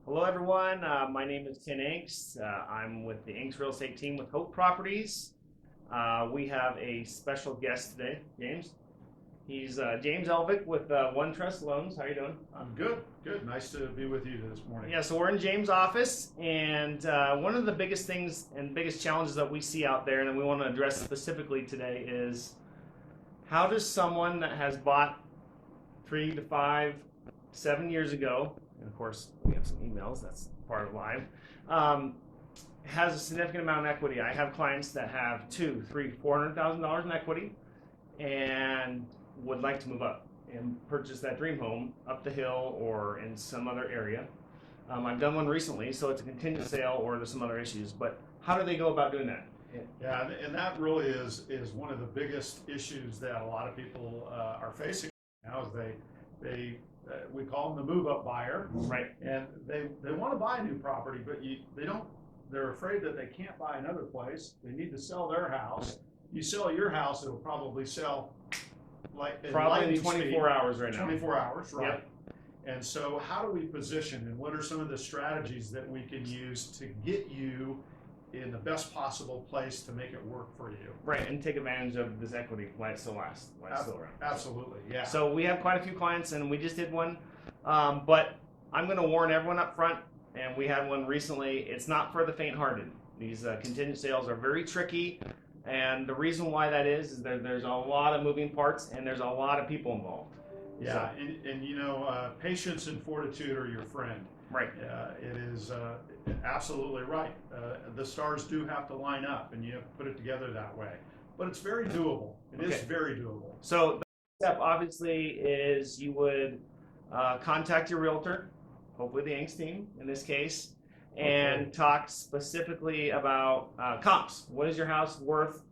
Hello, everyone. My name is Ken Angst. I'm with the Angst Real Estate team with Hope Properties. We have a special guest today, James. He's James Elvick with One Trust Loans. How are you doing? I'm good, good. Nice to be with you this morning. Yeah, so we're in James' office, and one of the biggest things and biggest challenges that we see out there, and that we want to address specifically today, is how does someone that has bought 3 to 5, 7 years ago, and of course we have some emails, that's part of live, has a significant amount of equity. I have clients that have two, three, $400,000 in equity and would like to move up and purchase that dream home up the hill or in some other area. I've done one recently, so it's a contingent sale or there's some other issues, but how do they go about doing that? Yeah, and that really is one of the biggest issues that a lot of people are facing now. Is they we call them the move up buyer, Right. and they want to buy a new property, but they don't. They're afraid that they can't buy another place. They need to sell their house. You sell your house, it'll probably sell like Probably in 24 hours right now. 24 hours, right? Yep. And so, how do we position, and what are some of the strategies that we can use to get you in the best possible place to make it work for you? Right, and take advantage of this equity while it still lasts, while it's still around. Absolutely, yeah. So we have quite a few clients, and we just did one, but I'm going to warn everyone up front, and we had one recently. It's not for the faint-hearted. These contingent sales are very tricky, and the reason why that is there's a lot of moving parts, and there's a lot of people involved. Yeah, and you know, patience and fortitude are your friend. Right. It is absolutely right. The stars do have to line up, and you have to put it together that way. But it's very doable. It is very doable. So the step obviously is you would contact your realtor, hopefully the Angst team in this case, and talk specifically about comps. What is your house worth?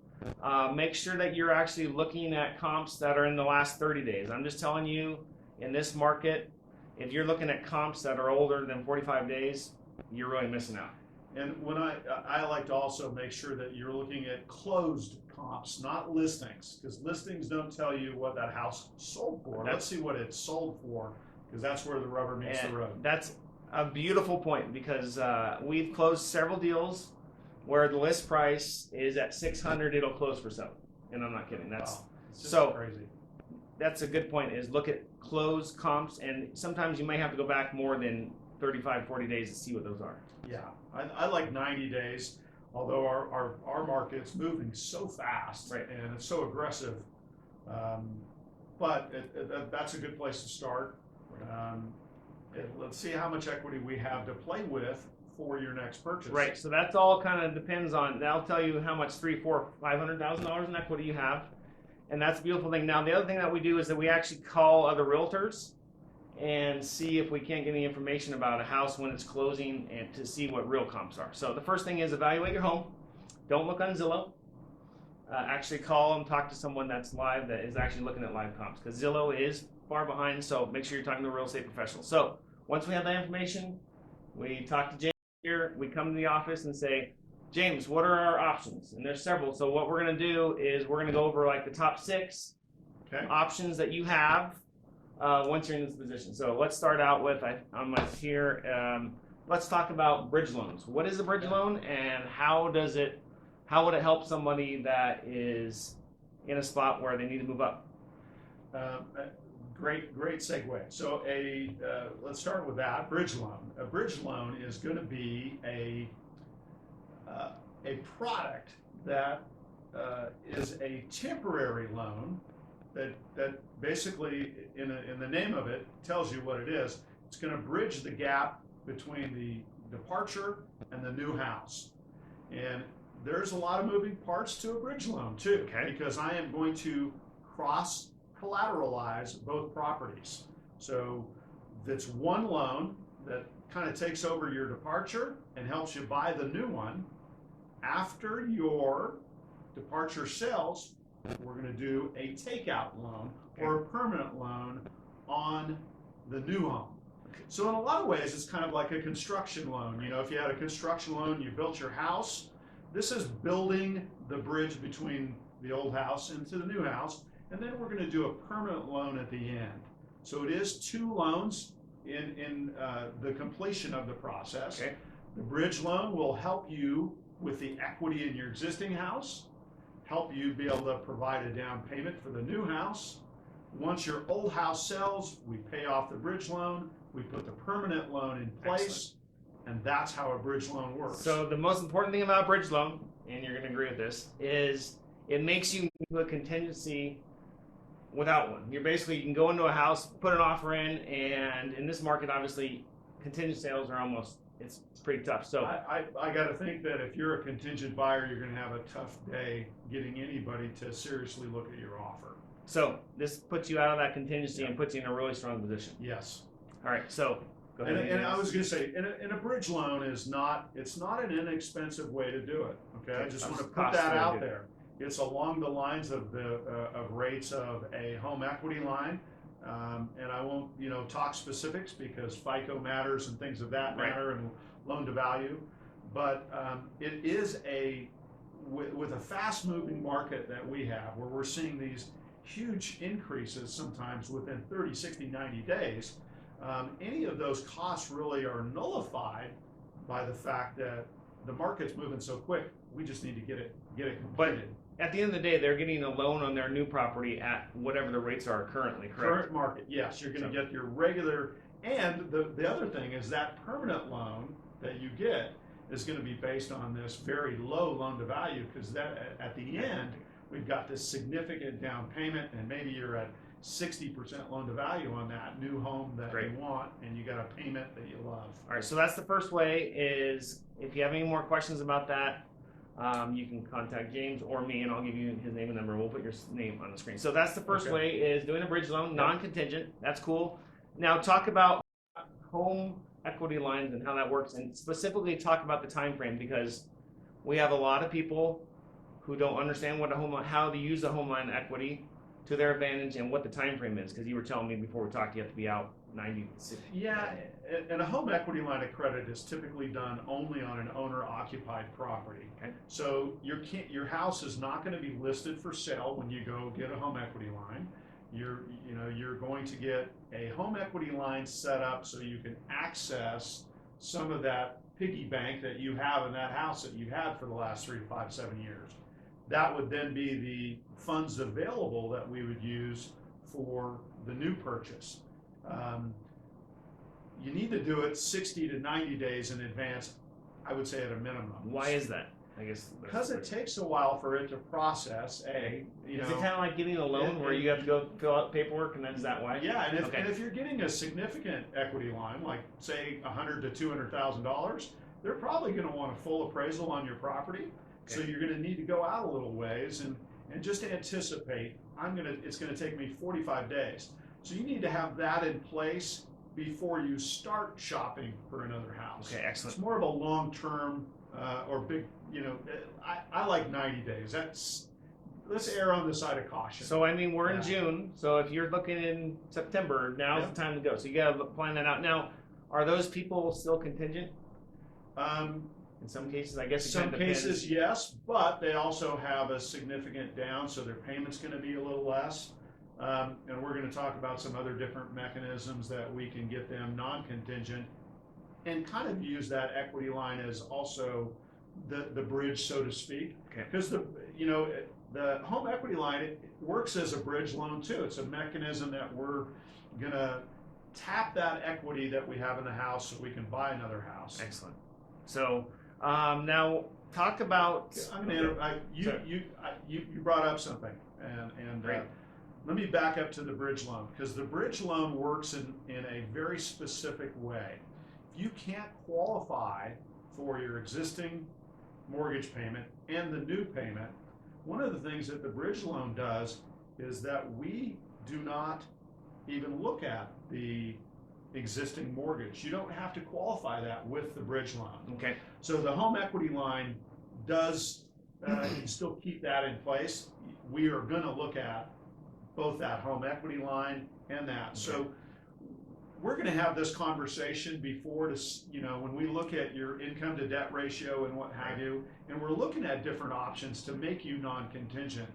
Make sure that you're actually looking at comps that are in the last 30 days. I'm just telling you, in this market, if you're looking at comps that are older than 45 days, you're really missing out. And when I like to also make sure that you're looking at closed comps, not listings, because listings don't tell you what that house sold for. Let's see what it sold for, because that's where the rubber meets the road. That's a beautiful point, because we've closed several deals where the list price is at 600, it'll close for 7. And I'm not kidding. That's wow. It's just so crazy. That's a good point, is look at closed comps, and sometimes you may have to go back more than 35, 40 days to see what those are. Yeah, I like 90 days, although our market's moving so fast, right, and it's so aggressive. But that's a good place to start. Let's see how much equity we have to play with for your next purchase. Right, so that's all kind of depends on, that'll tell you how much $500,000 in equity you have. And that's a beautiful thing. Now, the other thing that we do is that we actually call other realtors and see if we can't get any information about a house when it's closing, and to see what real comps are. So the first thing is evaluate your home. Don't look on Zillow. Actually call and talk to someone that's live, that is actually looking at live comps, because Zillow is far behind, so make sure you're talking to a real estate professional. So once we have that information, we talk to James here, we come to the office and say, James, what are our options? And there's several. So what we're going to do is we're going to go over like the top 6 options that you have once you're in this position. So let's start out with, I'm here, let's talk about bridge loans. What is a bridge loan, and how would it help somebody that is in a spot where they need to move up? Great segue. So let's start with that bridge loan. A bridge loan is going to be a product that is a temporary loan that basically, in the name of it, tells you what it is. It's going to bridge the gap between the departure and the new house. And there's a lot of moving parts to a bridge loan too, because I am going to cross collateralize both properties. So that's one loan that kind of takes over your departure and helps you buy the new one. After your departure sells, we're going to do a takeout loan or a permanent loan on the new home. So in a lot of ways, it's kind of like a construction loan. You know, if you had a construction loan, you built your house. This is building the bridge between the old house into the new house. And then we're going to do a permanent loan at the end. So it is 2 loans. in the completion of the process. Okay. The bridge loan will help you with the equity in your existing house, help you be able to provide a down payment for the new house. Once your old house sells, we pay off the bridge loan, we put the permanent loan in place. Excellent. And that's how a bridge loan works. So the most important thing about a bridge loan, and you're going to agree with this, is it makes you do a contingency without one. You can go into a house, put an offer in, and in this market, obviously, contingent sales are it's pretty tough. So I got to think that if you're a contingent buyer, you're going to have a tough day getting anybody to seriously look at your offer. So this puts you out of that contingency and puts you in a really strong position. Yes. All right. So go ahead. And I was going to say, in a bridge loan it's not an inexpensive way to do it. Okay, I just want to put that out there. It's along the lines of of rates of a home equity line, and I won't talk specifics because FICO matters and things of that matter and loan to value, but it is with a fast moving market that we have where we're seeing these huge increases sometimes within 30, 60, 90 days. Any of those costs really are nullified by the fact that the market's moving so quick. We just need to get it completed. But at the end of the day, they're getting a loan on their new property at whatever the rates are currently, correct? Current market, yes. You're going to get your regular, and the other thing is that permanent loan that you get is going to be based on this very low loan to value, because that at the end we've got this significant down payment, and maybe you're at 60% loan to value on that new home that you want, and you got a payment that you love. All right, so that's the first way. Is if you have any more questions about that, you can contact James or me, and I'll give you his name and number. We'll put your name on the screen. So that's the first way, is doing a bridge loan, non-contingent. That's cool. Now talk about home equity lines and how that works, and specifically talk about the time frame, because we have a lot of people who don't understand how to use a home line equity to their advantage and what the time frame is, because you were telling me before we talked you have to be out 90. Yeah, and a home equity line of credit is typically done only on an owner-occupied property. Okay. So your house is not going to be listed for sale when you go get a home equity line. You're going to get a home equity line set up so you can access some of that piggy bank that you have in that house that you've had for the last 3 to 5, 7 years. That would then be the funds available that we would use for the new purchase. You need to do it 60 to 90 days in advance, I would say at a minimum. Why is that? I guess because it takes a while for it to process. Is it kind of like getting a loan where you have to go fill out paperwork, and that's that way? Yeah, and if you're getting a significant equity line, like say $100,000 to $200,000, they're probably going to want a full appraisal on your property. So you're going to need to go out a little ways and just anticipate. It's going to take me 45 days. So you need to have that in place before you start shopping for another house. Okay, excellent. It's more of a long-term or big. I like 90 days. Let's err on the side of caution. So I mean, we're in June. So if you're looking in September, now's the time to go. So you got to plan that out. Now, are those people still contingent? In some cases, I guess. Some cases, yes, but they also have a significant down, so their payment's going to be a little less. And we're going to talk about some other different mechanisms that we can get them non-contingent, and kind of use that equity line as also the bridge, so to speak. Because the home equity line, it works as a bridge loan too. It's a mechanism that we're going to tap that equity that we have in the house so we can buy another house. Excellent. So now talk about. I'm going to you brought up something, and let me back up to the bridge loan, because the bridge loan works in a very specific way. If you can't qualify for your existing mortgage payment and the new payment, one of the things that the bridge loan does is that we do not even look at the existing mortgage. You don't have to qualify that with the bridge loan. Okay. So the home equity line does still keep that in place. We are going to look at both that home equity line and that. So we're going to have this conversation before when we look at your income to debt ratio and what have you, and we're looking at different options to make you non-contingent.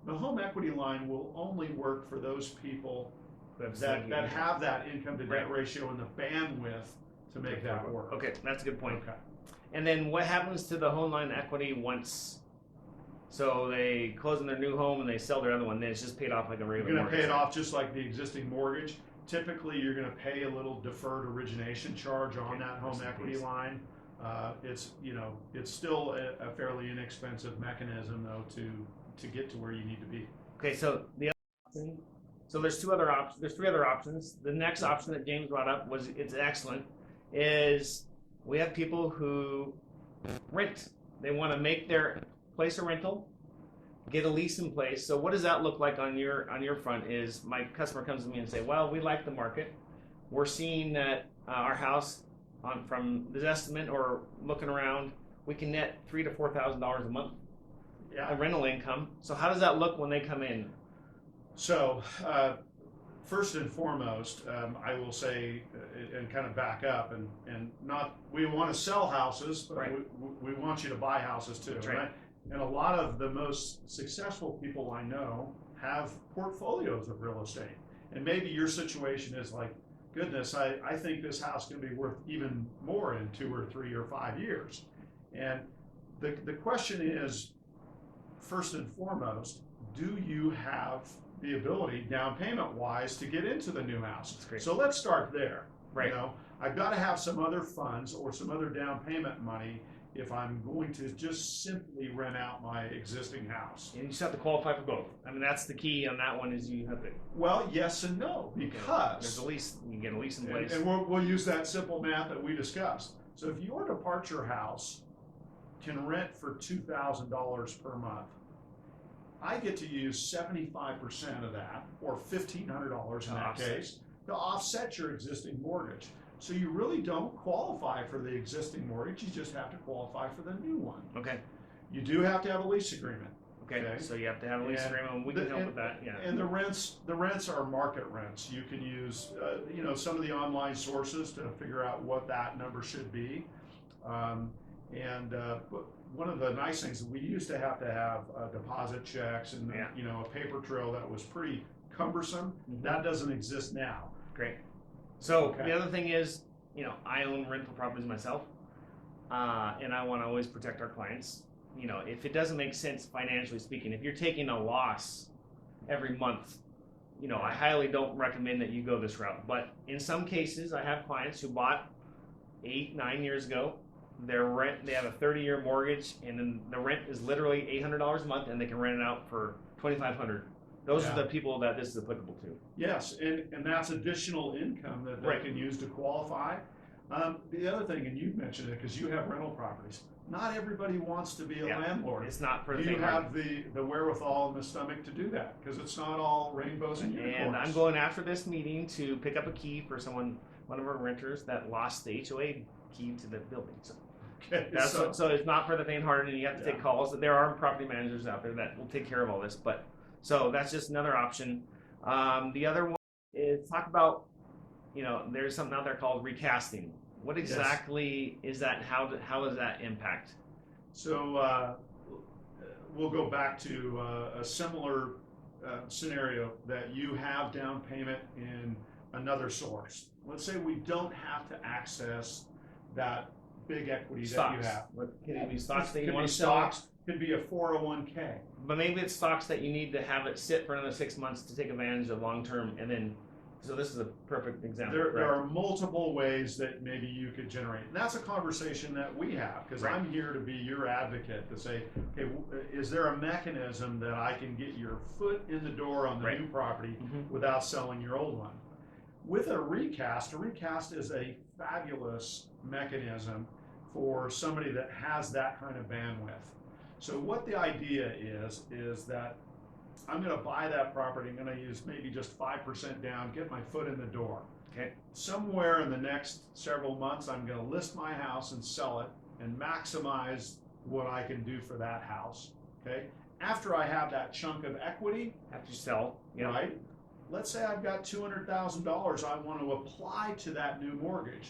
The home equity line will only work for those people that have that income to debt ratio and the bandwidth to make that work. Okay, that's a good point. Okay. And then what happens to the home line equity once? So they close on their new home and they sell their other one, then it's just paid off like a regular You're going to mortgage. pay it off just like the existing mortgage. Typically, you're going to pay a little deferred origination charge on that home equity line. It's still a fairly inexpensive mechanism though to get to where you need to be. Okay, so the other option, so there's three other options. The next option that James brought up it's excellent, is we have people who rent. They want to make their place a rental, get a lease in place. So what does that look like on your front? Is my customer comes to me and say, well, we like the market. We're seeing that our house from this estimate or looking around, we can net $3,000 to $4,000 a month a rental income. So how does that look when they come in? So first and foremost, I will say and kind of back up and not, we want to sell houses, but we want you to buy houses too. Right. And a lot of the most successful people I know have portfolios of real estate. And maybe your situation is like, goodness, I think this house can be worth even more in 2 or 3 or 5 years. And the question is, first and foremost, do you have the ability, down payment wise, to get into the new house? That's great. So let's start there. Right. You know, I've got to have some other funds or some other down payment money if I'm going to just simply rent out my existing house. And you just have to qualify for both. I mean, that's the key on that one, is you have to. Well, yes and no, because there's a lease. You can get a lease in place. And we'll use that simple math that we discussed. So if your departure house can rent for $2,000 per month, I get to use 75% of that, or $1,500 in that case, to offset your existing mortgage. So you really don't qualify for the existing mortgage, you just have to qualify for the new one. Okay. You do have to have a lease agreement. Okay. So you have to have a lease agreement, and we can help with that. Yeah. And the rents are market rents. You can use some of the online sources to figure out what that number should be. But one of the nice things, we used to have deposit checks and a paper trail that was pretty cumbersome. Mm-hmm. That doesn't exist now. Great. So the other thing is, I own rental properties myself, and I want to always protect our clients. If it doesn't make sense financially speaking, if you're taking a loss every month, I highly don't recommend that you go this route. But in some cases, I have clients who bought 8-9 years ago. They have a 30-year mortgage, and then the rent is literally $800 a month, and they can rent it out for $2,500. Those are the people that this is applicable to. Yes, and that's additional income that they can use to qualify. The other thing, and you mentioned it because you have rental properties, not everybody wants to be a landlord. It's not for the faint hearted. Do you have the wherewithal and the stomach to do that? Because it's not all rainbows and unicorns. And I'm going after this meeting to pick up a key for one of our renters that lost the HOA key to the building. So. Okay, so it's not for the faint-hearted, and you have to take calls. There are property managers out there that will take care of all this, so that's just another option. The other one is talk about, there's something out there called recasting. What exactly is that? How does that impact? So we'll go back to a similar scenario that you have down payment in another source. Let's say we don't have to access that big equity that you have. Can it be stocks that you want to sell? Could be a 401k. But maybe it's stocks that you need to have it sit for another 6 months to take advantage of long term, and then. So this is a perfect example. There are multiple ways that maybe you could generate, and that's a conversation that we have because I'm here to be your advocate to say, okay, is there a mechanism that I can get your foot in the door on the new property without selling your old one? With a recast is a fabulous mechanism for somebody that has that kind of bandwidth. So what the idea is that I'm going to buy that property. I'm going to use maybe just 5% down, get my foot in the door. Okay. Somewhere in the next several months, I'm going to list my house and sell it and maximize what I can do for that house. Okay. After I have that chunk of equity, after you sell, right? Let's say I've got $200,000 I want to apply to that new mortgage.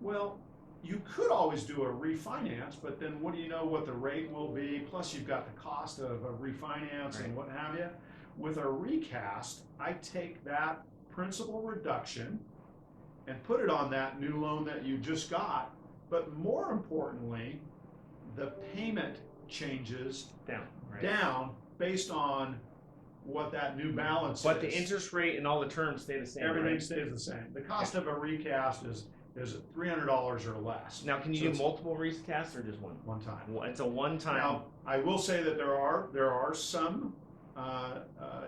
Well, you could always do a refinance, but then what do you know what the rate will be? Plus you've got the cost of a refinance and what have you. With a recast, I take that principal reduction and put it on that new loan that you just got. But more importantly, the payment changes down based on what that new balance is. But the interest rate and all the terms stay the same. Everything stays the same. The cost of a recast is $300 or less. Now, can you do multiple recasts or just one? One time. Well, it's a one-time. Now, I will say that there are some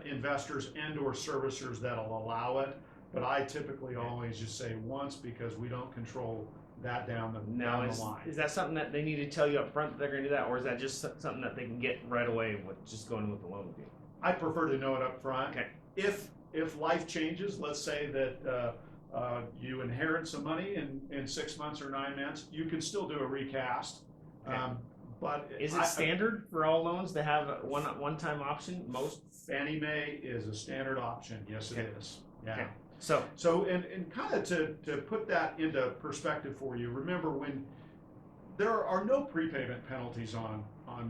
investors and/or servicers that'll allow it, but I typically always just say once because we don't control that down the line. Is that something that they need to tell you up front that they're going to do that, or is that just something that they can get right away with just going with the loan with you? I prefer to know it up front. Okay. If life changes, let's say that you inherit some money in 6 months or 9 months, you can still do a recast. Okay. But is it standard for all loans to have a one-time option? Most Fannie Mae is a standard option. Yes, it is. Yeah. Okay. So and kind of to put that into perspective for you, remember when there are no prepayment penalties on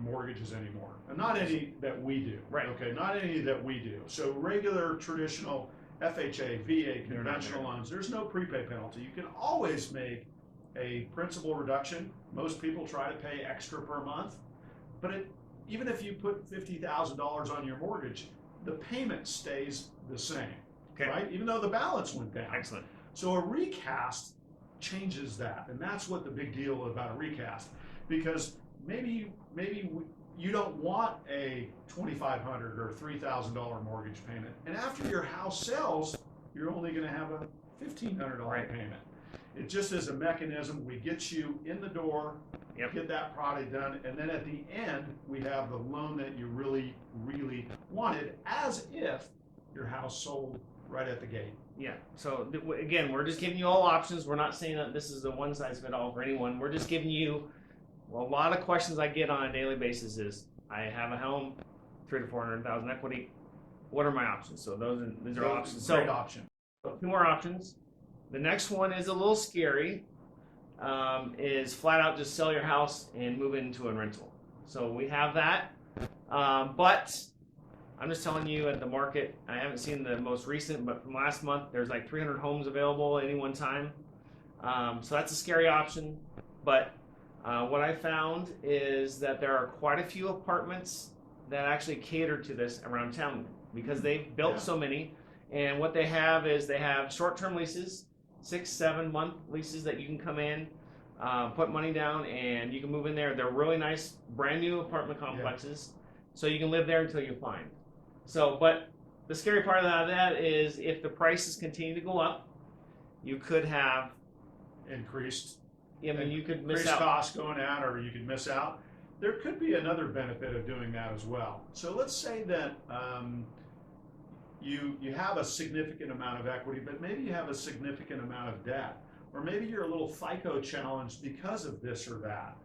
mortgages anymore, and not any that we do. Right. Okay. Not any that we do. So regular traditional FHA, VA, conventional loans, there's no prepay penalty. You can always make a principal reduction. Most people try to pay extra per month, but even if you put $50,000 on your mortgage, the payment stays the same. Okay. Right? Even though the balance went down. Excellent. So a recast changes that, and that's what the big deal about a recast, because maybe you don't want a $2,500 or $3,000 mortgage payment, and after your house sells, you're only going to have a $1,500 payment. It just is a mechanism. We get you in the door, get that product done, and then at the end, we have the loan that you really, really wanted, as if your house sold right at the gate. Yeah. So again, we're just giving you all options. We're not saying that this is a one-size-fits-all for anyone. We're just giving you a lot of questions I get on a daily basis is, I have a home, $300,000 to $400,000 equity. What are my options? So these are options. Great option. So 2 more options. The next one is a little scary. Is flat out just sell your house and move into a rental. So we have that, but I'm just telling you at the market, I haven't seen the most recent, but from last month, there's like 300 homes available at any one time. So that's a scary option. But what I found is that there are quite a few apartments that actually cater to this around town because they've built so many. And what they have is they have short-term leases, 6-7 month leases that you can come in, put money down, and you can move in there. They're really nice, brand new apartment complexes. So you can live there until you find. So, but the scary part of that is if the prices continue to go up, you could have increased. I mean, you could miss out. Costs going out, or you could miss out. There could be another benefit of doing that as well. So let's say that you have a significant amount of equity, but maybe you have a significant amount of debt, or maybe you're a little FICO challenged because of this or that.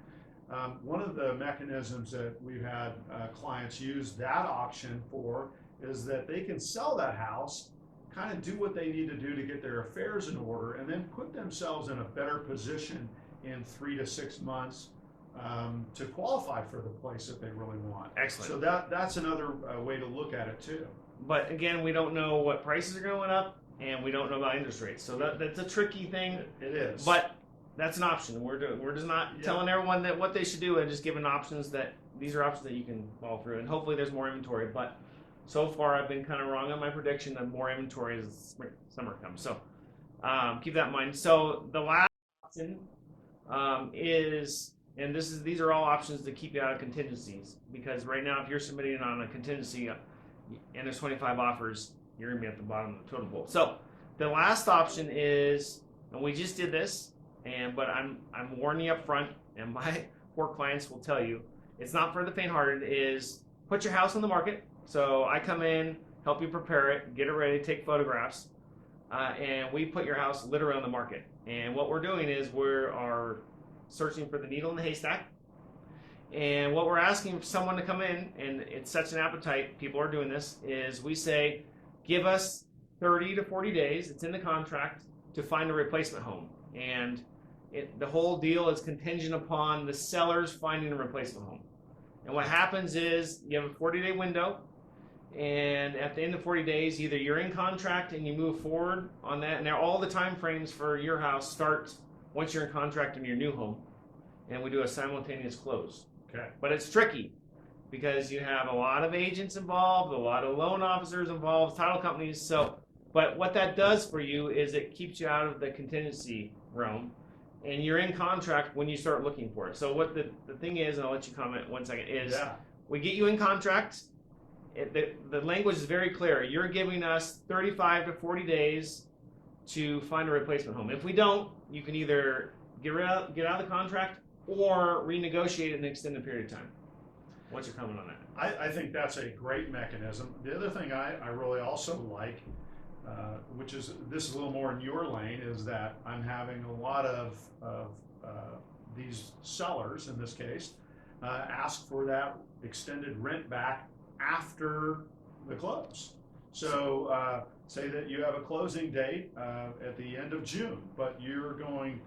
One of the mechanisms that we've had clients use that option for is that they can sell that house, kind of do what they need to do to get their affairs in order, and then put themselves in a better position in 3 to 6 months to qualify for the place that they really want. Excellent. So that's another way to look at it too. But again, we don't know what prices are going up, and we don't know about interest rates. So that's a tricky thing. It is. But that's an option. We're just not telling everyone that what they should do, and just giving options that these are options that you can follow through. And hopefully there's more inventory. But so far I've been kind of wrong on my prediction of more inventory as summer comes. So keep that in mind. So the last option is, and these are all options to keep you out of contingencies, because right now if you're submitting on a contingency and there's 25 offers, you're gonna be at the bottom of the totem pole. So the last option is, and we just did this, but I'm warning you up front, and my poor clients will tell you, it's not for the faint-hearted, is put your house on the market. So I come in, help you prepare it, get it ready, take photographs, and we put your house literally on the market. And what we're doing is we are searching for the needle in the haystack. And what we're asking for someone to come in, and it's such an appetite, people are doing this, is we say, give us 30 to 40 days, it's in the contract, to find a replacement home. And the whole deal is contingent upon the sellers finding a replacement home. And what happens is you have a 40-day window, And at the end of 40 days, either you're in contract and you move forward on that. Now, all the time frames for your house start once you're in contract in your new home, and we do a simultaneous close. Okay. But it's tricky because you have a lot of agents involved, a lot of loan officers involved, title companies. So, but what that does for you is it keeps you out of the contingency realm, and you're in contract when you start looking for it. So what the thing is, and I'll let you comment 1 second, is we get you in contract. The language is very clear. You're giving us 35 to 40 days to find a replacement home. If we don't, you can either get out of the contract or renegotiate it in an extended period of time. What's your comment on that? I think that's a great mechanism. The other thing I really also like, which is, this is a little more in your lane, is that I'm having a lot of these sellers, in this case, ask for that extended rent back after the close. So say that you have a closing date at the end of June, but you're going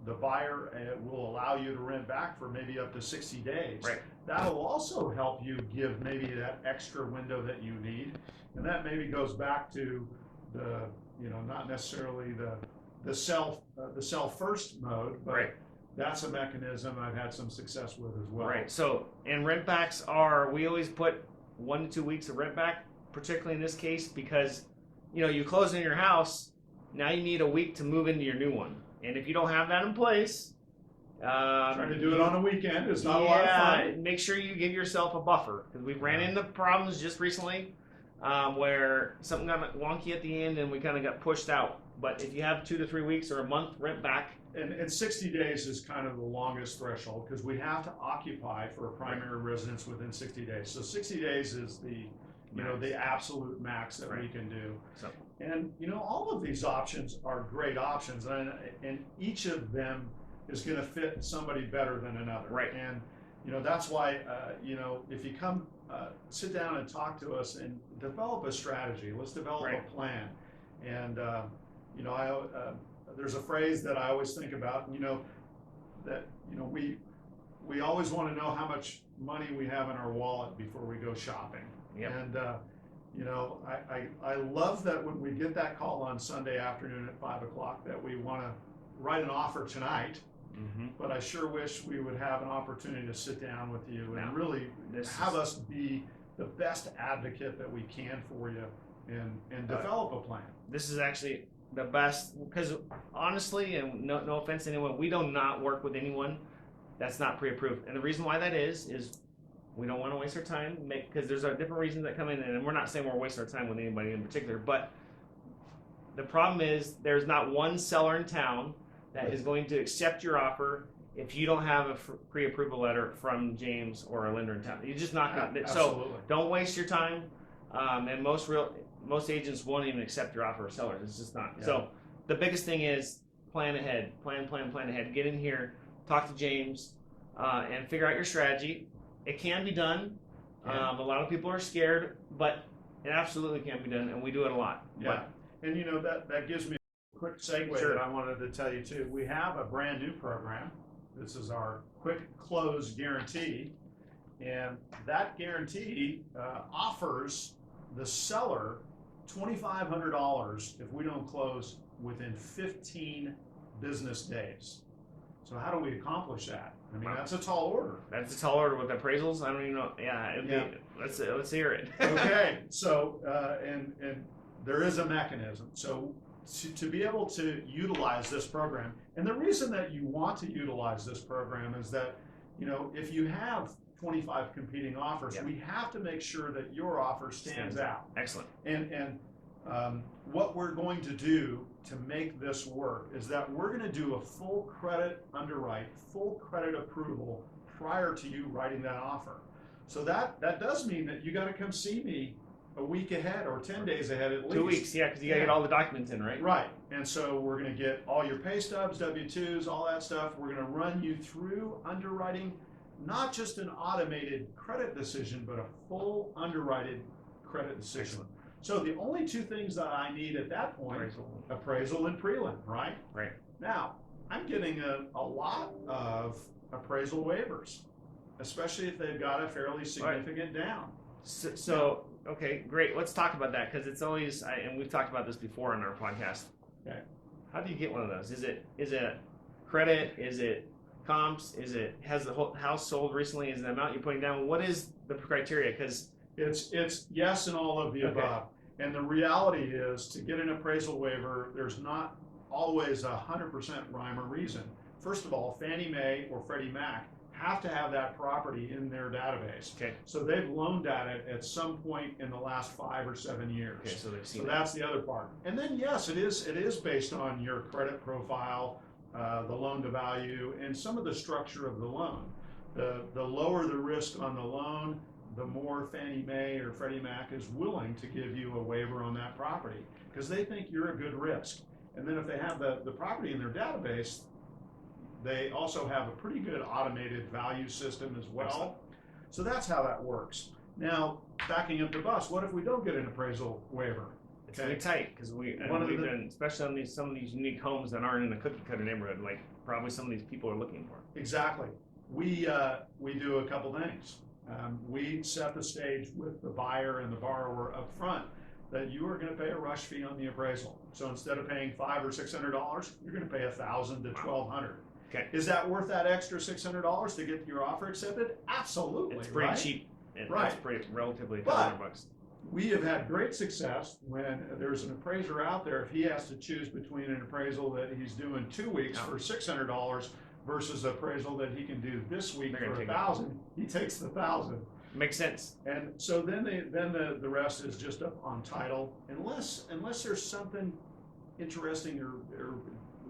the buyer will allow you to rent back for maybe up to 60 days. Right. That'll also help you give maybe that extra window that you need, and that maybe goes back to the, not necessarily the sell first mode, but right. That's a mechanism I've had some success with as well. Right. So, and rent backs we always put 1 to 2 weeks of rent back, particularly in this case, because, you close in your house, now you need a week to move into your new one. And if you don't have that in place, trying to do it on a weekend is not a lot of fun. Make sure you give yourself a buffer, because we've ran into problems just recently where something got wonky at the end and we kind of got pushed out. But if you have 2 to 3 weeks or a month rent back, and 60 days is kind of the longest threshold, because we have to occupy for a primary residence within 60 days. So 60 days is the the absolute max that we can do. So. And all of these options are great options, and each of them is going to fit somebody better than another. Right. And that's why if you come sit down and talk to us and develop a strategy, let's develop a plan. And there's a phrase that I always think about, that we always want to know how much money we have in our wallet before we go shopping. Yep. And I love that when we get that call on Sunday afternoon at 5 o'clock that we want to write an offer tonight. Mm-hmm. But I sure wish we would have an opportunity to sit down with you and really have us be the best advocate that we can for you and develop a plan. This is actually the best, because honestly, and no offense to anyone, we do not work with anyone that's not pre-approved. And the reason why that is we don't want to waste our time, because there's different reasons that come in, and we're not saying we're wasting our time with anybody in particular, but the problem is there's not one seller in town that is going to accept your offer if you don't have a pre-approval letter from James or a lender in town. You're just not going to. So don't waste your time. And most agents won't even accept your offer of sellers. It's just not. Yeah. So the biggest thing is plan ahead. Plan ahead. Get in here, talk to James, and figure out your strategy. It can be done. Yeah. A lot of people are scared, but it absolutely can be done, and we do it a lot. Yeah. And that gives me a quick segue that I wanted to tell you too. We have a brand new program. This is our quick close guarantee, and that guarantee offers the seller $2,500 if we don't close within 15 business days. So how do we accomplish that? I mean, that's a tall order. That's a tall order with appraisals. I don't even know. Yeah. Let's hear it. Okay. So and there is a mechanism. So to be able to utilize this program, and the reason that you want to utilize this program is that if you have 25 competing offers, we have to make sure that your offer stands out. Excellent. And what we're going to do to make this work is that we're going to do a full credit underwrite, full credit approval prior to you writing that offer. So that does mean that you got to come see me a week ahead or 10 days ahead at least. 2 weeks, yeah, because you got to get all the documents in, right? Right. And so we're going to get all your pay stubs, W-2s, all that stuff. We're going to run you through underwriting, not just an automated credit decision, but a full underwritten credit decision. Excellent. So the only two things that I need at that point, appraisal and prelim, right? Right. Now, I'm getting a lot of appraisal waivers, especially if they've got a fairly significant down. So okay, great. Let's talk about that because it's always, and we've talked about this before on our podcast. Okay. How do you get one of those? Is it credit? Is it comps? Is it has the whole house sold recently? Is the amount you're putting down? What is the criteria? Because It's yes and all of the Okay. above. And the reality is, to get an appraisal waiver, there's not always 100% rhyme or reason. First of all, Fannie Mae or Freddie Mac have to have that property in their database. okay, So they've loaned at it at some point in the last 5 or 7 years. okay, so they've So seen that. that's the other part. And then yes, it is based on your credit profile, the loan to value, and some of the structure of the loan. The lower the risk on the loan, the more Fannie Mae or Freddie Mac is willing to give you a waiver on that property because they think you're a good risk. And then if they have the property in their database, they also have a pretty good automated value system as well. Excellent. So that's how that works. Now, backing up the bus, what if we don't get an appraisal waiver? It's really tight because we've One of the- been, especially on some of these unique homes that aren't in a cookie cutter neighborhood, like probably some of these people are looking for. Exactly. We do a couple things. We set the stage with the buyer and the borrower up front that you are going to pay a rush fee on the appraisal. So instead of paying $500 or $600, you're going to pay $1,000 to $1,200. Okay. Is that worth that extra $600 to get your offer accepted? Absolutely. It's pretty right? cheap. It's Right. pretty relatively But- $1,000. We have had great success when there's an appraiser out there. If he has to choose between an appraisal that he's doing 2 weeks for $600 versus appraisal that he can do this week They're for gonna take it. $1,000, he takes the $1,000. Makes sense. And so then the rest is just up on title, unless there's something interesting or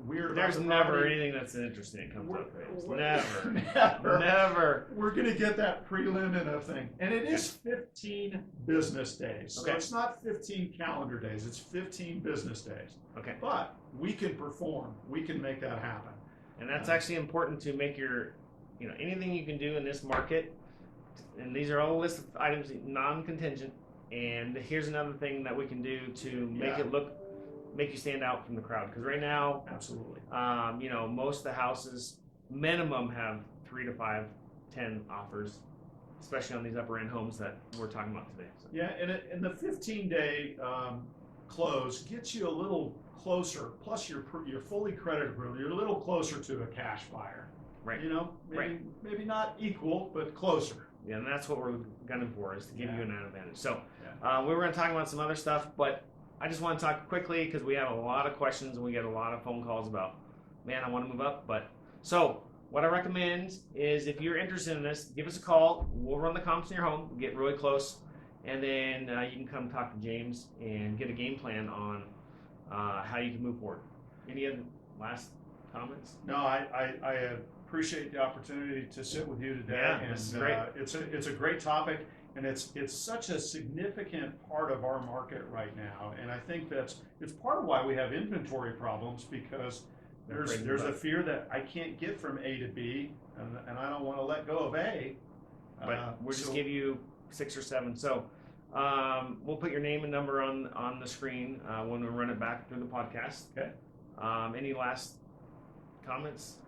weird. There's about the never property. anything that's interesting that comes up. It's We're- never, never. never. We're gonna get that prelim in a thing, and it is 15 business days. So Okay. it's not 15 calendar days; it's 15 business days. Okay. But we can perform. We can make that happen. And that's actually important to make your, anything you can do in this market. And these are all a list of items, non-contingent. And here's another thing that we can do to make Yeah. make you stand out from the crowd. Because right now, Absolutely. most of the houses minimum have 3 to 5, 10 offers, especially on these upper end homes that we're talking about today. So, Yeah, and the 15-day close gets you a little closer. Plus, you're fully creditable. You're a little closer to a cash buyer. right. Maybe not equal, but closer. Yeah, and that's what we're gunning for, is to give Yeah. you an advantage. So we were going to talk about some other stuff, but I just want to talk quickly because we have a lot of questions and we get a lot of phone calls about, man, I want to move up. So what I recommend is, if you're interested in this, give us a call. We'll run the comps in your home, get really close, and then you can come talk to James and get a game plan on how you can move forward. Any other last comments? No, I appreciate the opportunity to sit with you today. Yeah, and this is great. It's a great topic, and it's such a significant part of our market right now. And I think it's part of why we have inventory problems, because there's a fear that I can't get from A to B, and I don't want to let go of A. But we'll just give you 6 or 7. So we'll put your name and number on the screen when we run it back through the podcast. Okay. Any last comments?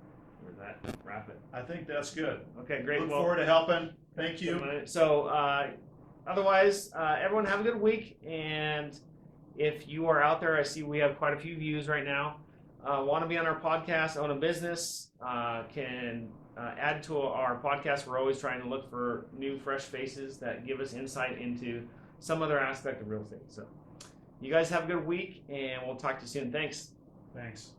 Or that wrap it? I think that's good. Okay, great. Look forward to helping. Thank you. So otherwise, everyone have a good week. And if you are out there, I see we have quite a few views right now. Want to be on our podcast, own a business, can add to our podcast. We're always trying to look for new, fresh faces that give us insight into some other aspect of real estate. So you guys have a good week, and we'll talk to you soon. Thanks. Thanks.